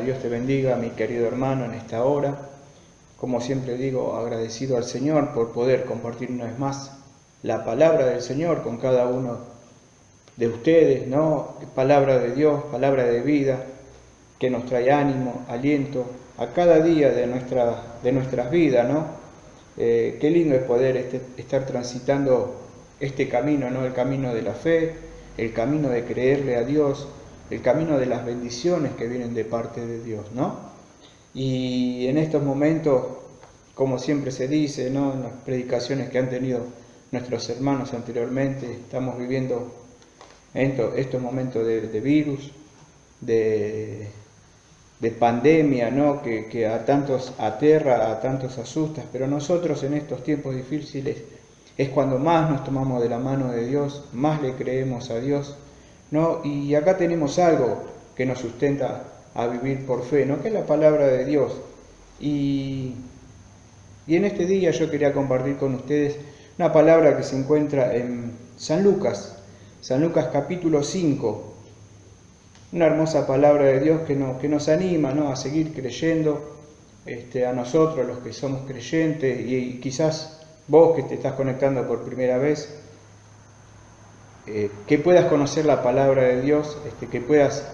Dios te bendiga, mi querido hermano, en esta hora. Como siempre digo, agradecido al Señor por poder compartir una vez más la palabra del Señor con cada uno de ustedes, ¿no? Palabra de Dios, palabra de vida, que nos trae ánimo, aliento a cada día de nuestras vidas, ¿no? Qué lindo es poder estar transitando este camino, ¿no? El camino de la fe, el camino de creerle a Dios, el camino de las bendiciones que vienen de parte de Dios, ¿no? Y en estos momentos, como siempre se dice, ¿no? En las predicaciones que han tenido nuestros hermanos anteriormente, estamos viviendo estos momentos de virus, de pandemia, ¿no? Que a tantos aterra, a tantos asusta, pero nosotros en estos tiempos difíciles es cuando más nos tomamos de la mano de Dios, más le creemos a Dios, ¿no? Y acá tenemos algo que nos sustenta a vivir por fe, ¿no? Que es la palabra de Dios. Y en este día yo quería compartir con ustedes una palabra que se encuentra en San Lucas capítulo 5. Una hermosa palabra de Dios que nos anima, ¿no? A seguir creyendo, a nosotros los que somos creyentes, y quizás vos que te estás conectando por primera vez, que puedas conocer la palabra de Dios, que puedas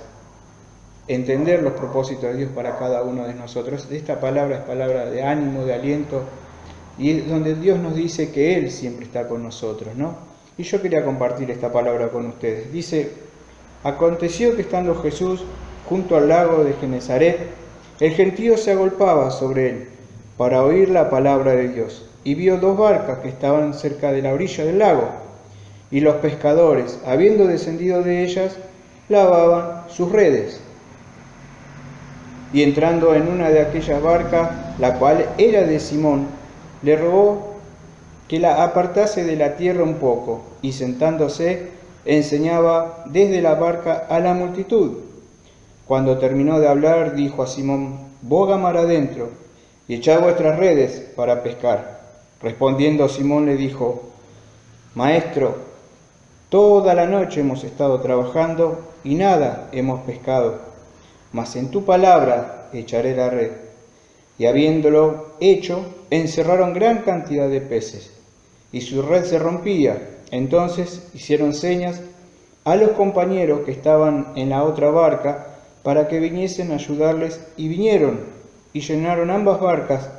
entender los propósitos de Dios para cada uno de nosotros. Esta palabra es palabra de ánimo, de aliento, y es donde Dios nos dice que Él siempre está con nosotros, ¿no? Y yo quería compartir esta palabra con ustedes. Dice: aconteció que estando Jesús junto al lago de Genezaret, el gentío se agolpaba sobre él para oír la palabra de Dios, y vio dos barcas que estaban cerca de la orilla del lago, y los pescadores, habiendo descendido de ellas, lavaban sus redes. Y entrando en una de aquellas barcas, la cual era de Simón, le rogó que la apartase de la tierra un poco, y sentándose, enseñaba desde la barca a la multitud. Cuando terminó de hablar, dijo a Simón: boga mar adentro, y echad vuestras redes para pescar. Respondiendo Simón le dijo: Maestro, toda la noche hemos estado trabajando y nada hemos pescado, mas en tu palabra echaré la red. Y habiéndolo hecho, encerraron gran cantidad de peces, y su red se rompía. Entonces hicieron señas a los compañeros que estaban en la otra barca para que viniesen a ayudarles, y vinieron y llenaron ambas barcas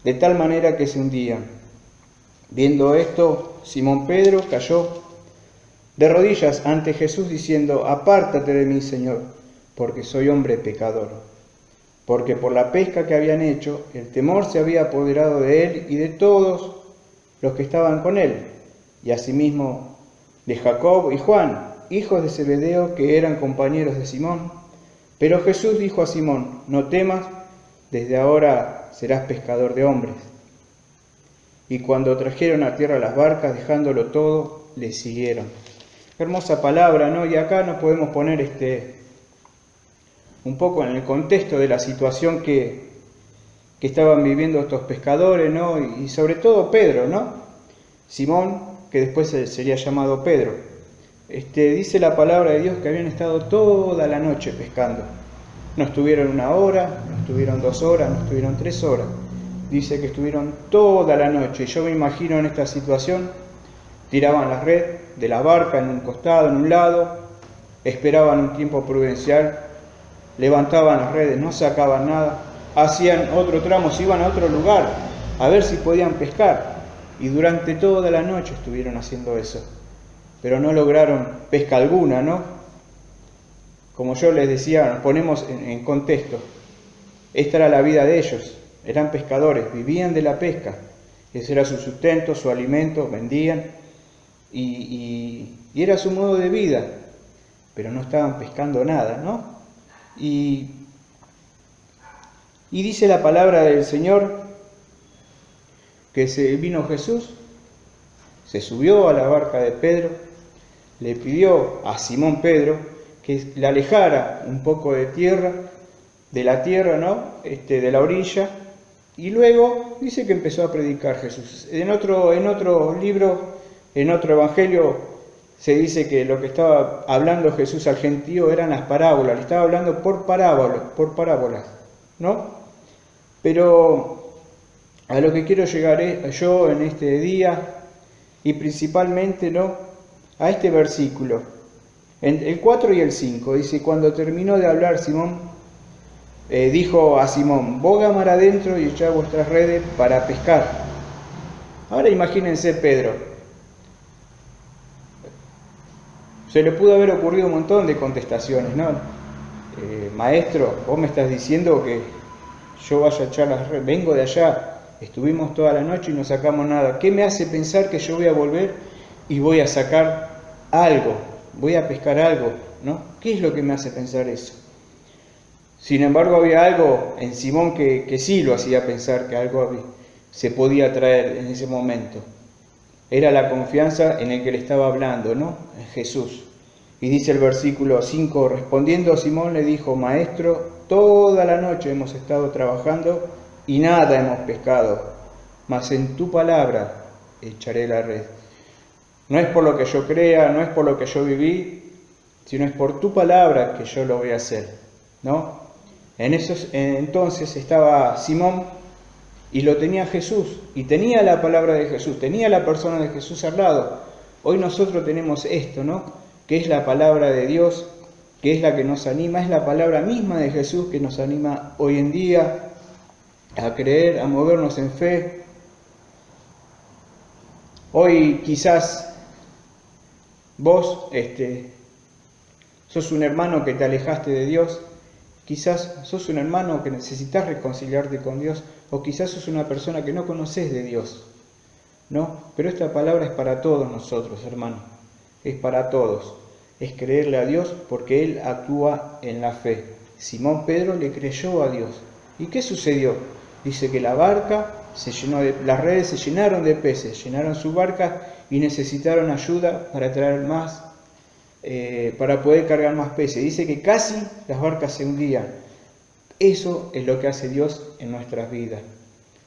de tal manera que se hundían. Viendo esto, Simón Pedro cayó de rodillas ante Jesús diciendo: apártate de mí, Señor, porque soy hombre pecador. Porque por la pesca que habían hecho, el temor se había apoderado de él y de todos los que estaban con él, y asimismo de Jacob y Juan, hijos de Zebedeo, que eran compañeros de Simón. Pero Jesús dijo a Simón: no temas, desde ahora serás pescador de hombres. Y cuando trajeron a tierra las barcas, dejándolo todo, le siguieron. Hermosa palabra, ¿no? Y acá nos podemos poner un poco en el contexto de la situación que estaban viviendo estos pescadores, ¿no? Y sobre todo Pedro, ¿no? Simón, que después sería llamado Pedro. Dice la palabra de Dios que habían estado toda la noche pescando. No estuvieron 1 hora, no estuvieron 2 horas, no estuvieron 3 horas. Dice que estuvieron toda la noche. Yo me imagino en esta situación, tiraban la red de la barca en un costado, en un lado, esperaban un tiempo prudencial, levantaban las redes, no sacaban nada, hacían otro tramo, se iban a otro lugar a ver si podían pescar. Y durante toda la noche estuvieron haciendo eso, pero no lograron pesca alguna, ¿no? Como yo les decía, nos ponemos en contexto. Esta era la vida de ellos, eran pescadores, vivían de la pesca. Ese era su sustento, su alimento, vendían, y era su modo de vida, pero no estaban pescando nada, ¿no? Y dice la palabra del Señor que vino Jesús, se subió a la barca de Pedro, le pidió a Simón Pedro que le alejara un poco de la tierra, ¿no? De la orilla, y luego dice que empezó a predicar Jesús. En otro libro, en otro evangelio, se dice que lo que estaba hablando Jesús al gentío eran las parábolas, le estaba hablando por parábolas, ¿no? Pero a lo que quiero llegar yo en este día, y principalmente, ¿no?, a este versículo, en el 4 y el 5, dice: cuando terminó de hablar Simón, dijo a Simón: boga mar adentro y echad vuestras redes para pescar. Ahora imagínense Pedro. Se le pudo haber ocurrido un montón de contestaciones, ¿no? Maestro, vos me estás diciendo que yo vaya a echar las redes, vengo de allá, estuvimos toda la noche y no sacamos nada. ¿Qué me hace pensar que yo voy a volver y voy a sacar algo, voy a pescar algo, ¿no? ¿Qué es lo que me hace pensar eso? Sin embargo, había algo en Simón que sí lo hacía pensar que algo se podía traer en ese momento. Era la confianza en el que le estaba hablando, ¿no? En Jesús. Y dice el versículo 5, respondiendo Simón le dijo: Maestro, toda la noche hemos estado trabajando y nada hemos pescado, mas en tu palabra echaré la red. No es por lo que yo crea, no es por lo que yo viví, sino es por tu palabra que yo lo voy a hacer, ¿no? Entonces estaba Simón y lo tenía Jesús, y tenía la palabra de Jesús, tenía la persona de Jesús al lado. Hoy nosotros tenemos esto, ¿no?, que es la palabra de Dios, que es la que nos anima, es la palabra misma de Jesús que nos anima hoy en día a creer, a movernos en fe. Hoy quizás vos sos un hermano que te alejaste de Dios, quizás sos un hermano que necesitas reconciliarte con Dios, o quizás sos una persona que no conoces de Dios, ¿no? Pero esta palabra es para todos nosotros, hermano, es para todos. Es creerle a Dios porque Él actúa en la fe. Simón Pedro le creyó a Dios. ¿Y qué sucedió? Dice que la barca se llenó las redes se llenaron de peces, llenaron su barca y necesitaron ayuda para traer más, para poder cargar más peces. Dice que casi las barcas se hundían. Eso es lo que hace Dios en nuestras vidas.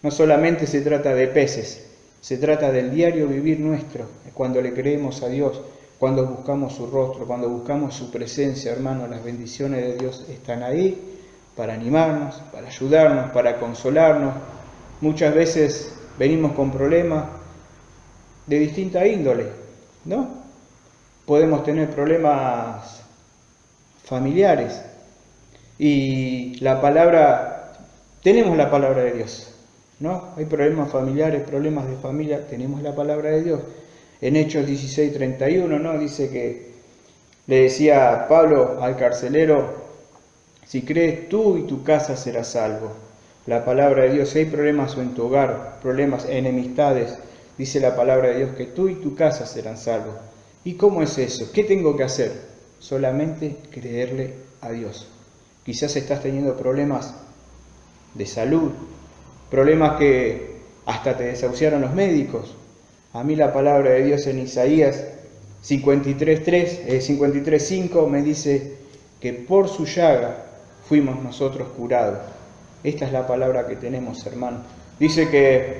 No solamente se trata de peces, se trata del diario vivir nuestro, cuando le creemos a Dios, cuando buscamos su rostro, cuando buscamos su presencia, hermano. Las bendiciones de Dios están ahí para animarnos, para ayudarnos, para consolarnos. Muchas veces venimos con problemas de distinta índole, ¿no? Podemos tener problemas familiares y tenemos la palabra de Dios, ¿no? Hay problemas familiares, problemas de familia, tenemos la palabra de Dios. En Hechos 16:31, ¿no?, dice que le decía Pablo al carcelero: si crees tú y tu casa serás salvo. La palabra de Dios, si hay problemas en tu hogar, problemas, enemistades, dice la palabra de Dios que tú y tu casa serán salvos. ¿Y cómo es eso? ¿Qué tengo que hacer? Solamente creerle a Dios. Quizás estás teniendo problemas de salud, problemas que hasta te desahuciaron los médicos. A mí la palabra de Dios en Isaías 53:5 me dice que por su llaga fuimos nosotros curados. Esta es la palabra que tenemos, hermano. Dice que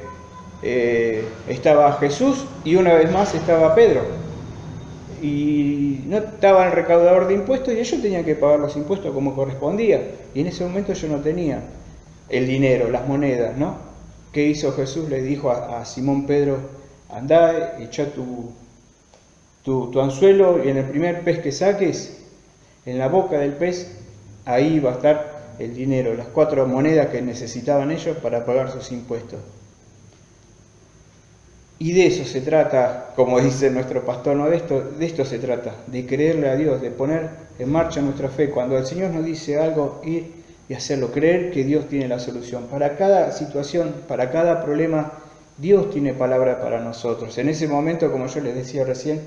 estaba Jesús y una vez más estaba Pedro. Y no estaba el recaudador de impuestos y ellos tenían que pagar los impuestos como correspondía. Y en ese momento yo no tenía el dinero, las monedas, ¿no? ¿Qué hizo Jesús? Le dijo a Simón Pedro: andá, echa tu anzuelo y en el primer pez que saques, en la boca del pez, ahí va a estar el dinero, las 4 monedas que necesitaban ellos para pagar sus impuestos. Y de eso se trata, como dice nuestro pastor, ¿no? De esto se trata, de creerle a Dios, de poner en marcha nuestra fe. Cuando el Señor nos dice algo, ir y hacerlo, creer que Dios tiene la solución. Para cada situación, para cada problema, Dios tiene palabra para nosotros. En ese momento, como yo les decía recién,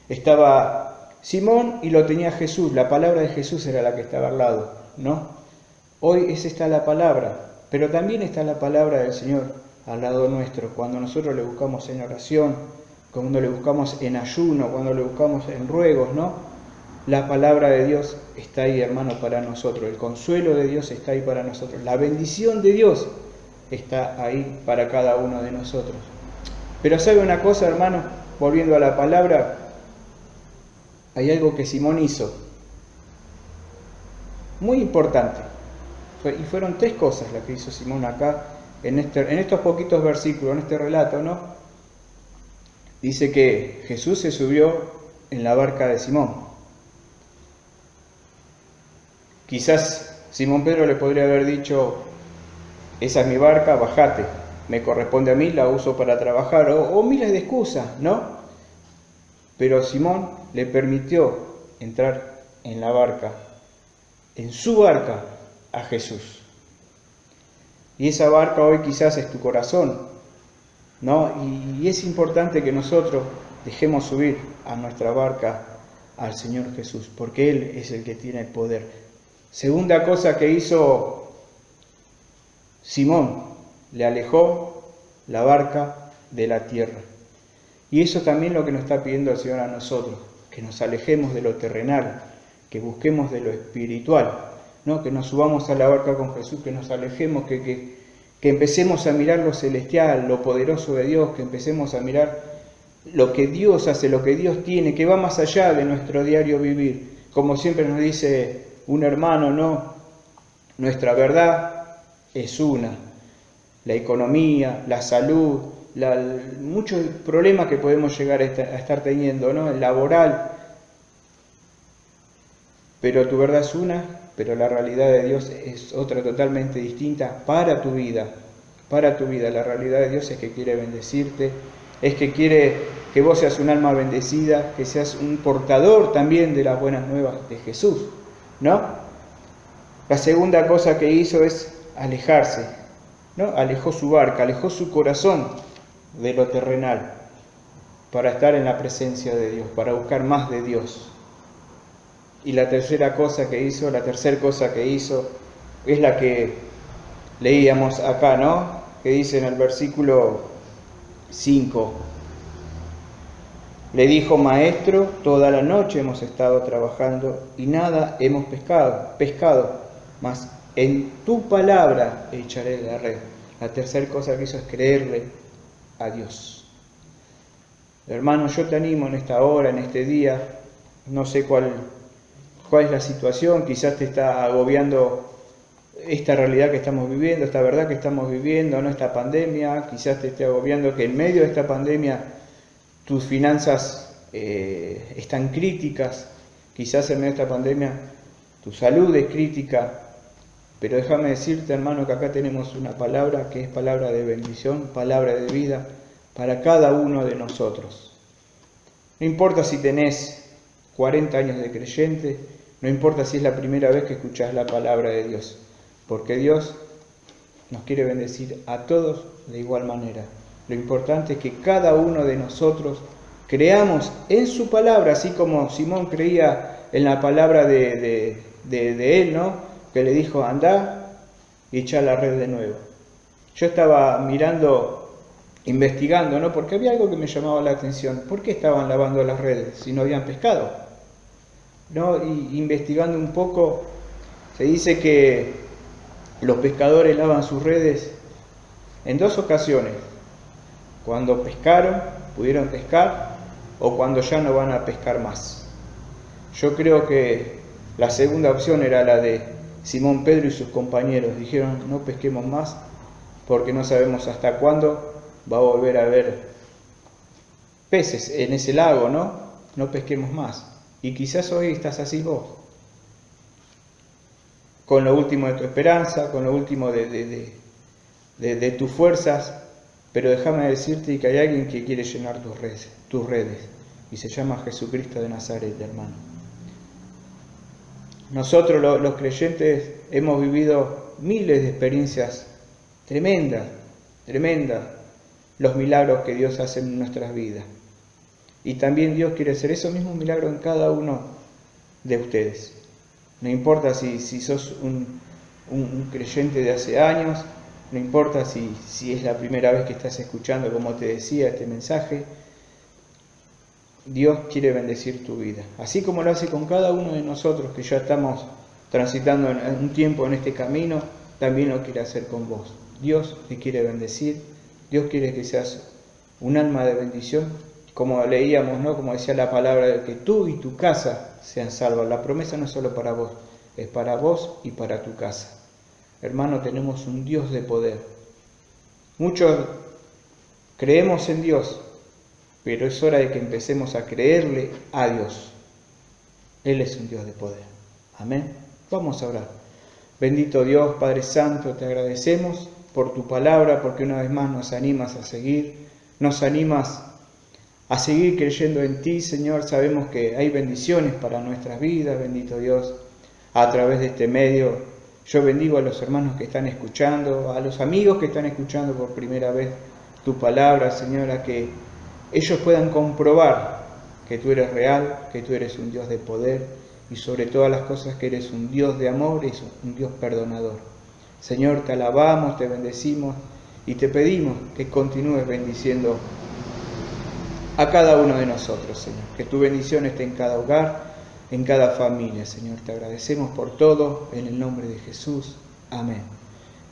estaba Simón y lo tenía Jesús. La palabra de Jesús era la que estaba al lado, ¿no? Hoy está la palabra, pero también está la palabra del Señor al lado nuestro. Cuando nosotros le buscamos en oración, cuando le buscamos en ayuno, cuando le buscamos en ruegos, ¿no? La palabra de Dios está ahí, hermano, para nosotros. El consuelo de Dios está ahí para nosotros. La bendición de Dios está ahí para cada uno de nosotros. Pero ¿sabe una cosa, hermano? Volviendo a la palabra, hay algo que Simón hizo, muy importante. Y fueron 3 cosas las que hizo Simón acá, en estos poquitos versículos, en este relato, ¿no? Dice que Jesús se subió en la barca de Simón. Quizás Simón Pedro le podría haber dicho, esa es mi barca, bajate, me corresponde a mí, la uso para trabajar, o miles de excusas, ¿no? Pero Simón le permitió entrar en la barca, en su barca, a Jesús. Y esa barca hoy quizás es tu corazón, ¿no? Y es importante que nosotros dejemos subir a nuestra barca al Señor Jesús, porque Él es el que tiene el poder. Segunda cosa que hizo Simón, le alejó la barca de la tierra. Y eso también es lo que nos está pidiendo el Señor a nosotros, que nos alejemos de lo terrenal, que busquemos de lo espiritual, ¿no? Que nos subamos a la barca con Jesús, que nos alejemos, que empecemos a mirar lo celestial, lo poderoso de Dios, que empecemos a mirar lo que Dios hace, lo que Dios tiene, que va más allá de nuestro diario vivir. Como siempre nos dice un hermano, ¿no? Nuestra verdad es una. La economía, la salud, muchos problemas que podemos llegar a estar teniendo, ¿no? El laboral. Pero tu verdad es una, pero la realidad de Dios es otra totalmente distinta para tu vida. Para tu vida, la realidad de Dios es que quiere bendecirte, es que quiere que vos seas un alma bendecida, que seas un portador también de las buenas nuevas de Jesús, ¿no? La segunda cosa que hizo es alejarse, ¿no? Alejó su barca, alejó su corazón de lo terrenal para estar en la presencia de Dios, para buscar más de Dios. Y la tercera cosa que hizo es la que leíamos acá, ¿no? Que dice en el versículo 5. Le dijo: Maestro, toda la noche hemos estado trabajando y nada hemos pescado, mas en tu palabra echaré la red. La tercera cosa que hizo es creerle a Dios. Hermano, yo te animo en esta hora, en este día, no sé cuál es la situación, quizás te está agobiando esta realidad que estamos viviendo, esta verdad que estamos viviendo, ¿no? Esta pandemia, quizás te esté agobiando que en medio de esta pandemia tus finanzas están críticas, quizás en medio de esta pandemia tu salud es crítica, pero déjame decirte, hermano, que acá tenemos una palabra que es palabra de bendición, palabra de vida para cada uno de nosotros. No importa si tenés 40 años de creyente, no importa si es la primera vez que escuchás la palabra de Dios, porque Dios nos quiere bendecir a todos de igual manera. Lo importante es que cada uno de nosotros creamos en su palabra, así como Simón creía en la palabra de él, ¿no? Que le dijo: andá y echá la red de nuevo. Yo estaba investigando, ¿no? Porque había algo que me llamaba la atención. ¿Por qué estaban lavando las redes si no habían pescado? ¿No? Y investigando un poco, se dice que los pescadores lavan sus redes en 2 ocasiones: cuando pudieron pescar, o cuando ya no van a pescar más. Yo creo que la segunda opción era la de Simón Pedro y sus compañeros. Dijeron: no pesquemos más porque no sabemos hasta cuándo va a volver a haber peces en ese lago, ¿no? No pesquemos más. Y quizás hoy estás así vos, con lo último de tu esperanza, con lo último de tus fuerzas, pero déjame decirte que hay alguien que quiere llenar tus redes, y se llama Jesucristo de Nazaret, hermano. Nosotros los creyentes hemos vivido miles de experiencias tremendas, los milagros que Dios hace en nuestras vidas. Y también Dios quiere hacer esos mismos milagros en cada uno de ustedes. No importa si sos un creyente de hace años, no importa si es la primera vez que estás escuchando, como te decía, este mensaje. Dios quiere bendecir tu vida, así como lo hace con cada uno de nosotros que ya estamos transitando en un tiempo en este camino, también lo quiere hacer con vos. Dios te quiere bendecir, Dios quiere que seas un alma de bendición como leíamos, ¿no? Como decía la palabra, de que tú y tu casa sean salvos. La promesa no es solo para vos, es para vos y para tu casa. Hermano, tenemos un Dios de poder. Muchos creemos en Dios, pero es hora de que empecemos a creerle a Dios. Él es un Dios de poder. Amén. Vamos a orar. Bendito Dios, Padre Santo, te agradecemos por tu palabra, porque una vez más nos animas a seguir, nos animas a seguir creyendo en ti, Señor. Sabemos que hay bendiciones para nuestras vidas, bendito Dios, a través de este medio. Yo bendigo a los hermanos que están escuchando, a los amigos que están escuchando por primera vez tu palabra, Señor, a que ellos puedan comprobar que tú eres real, que tú eres un Dios de poder y sobre todas las cosas que eres un Dios de amor y un Dios perdonador. Señor, te alabamos, te bendecimos y te pedimos que continúes bendiciendo a cada uno de nosotros, Señor. Que tu bendición esté en cada hogar, en cada familia, Señor. Te agradecemos por todo, en el nombre de Jesús. Amén.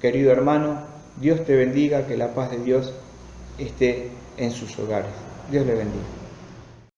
Querido hermano, Dios te bendiga, que la paz de Dios esté en sus hogares. Dios le bendiga.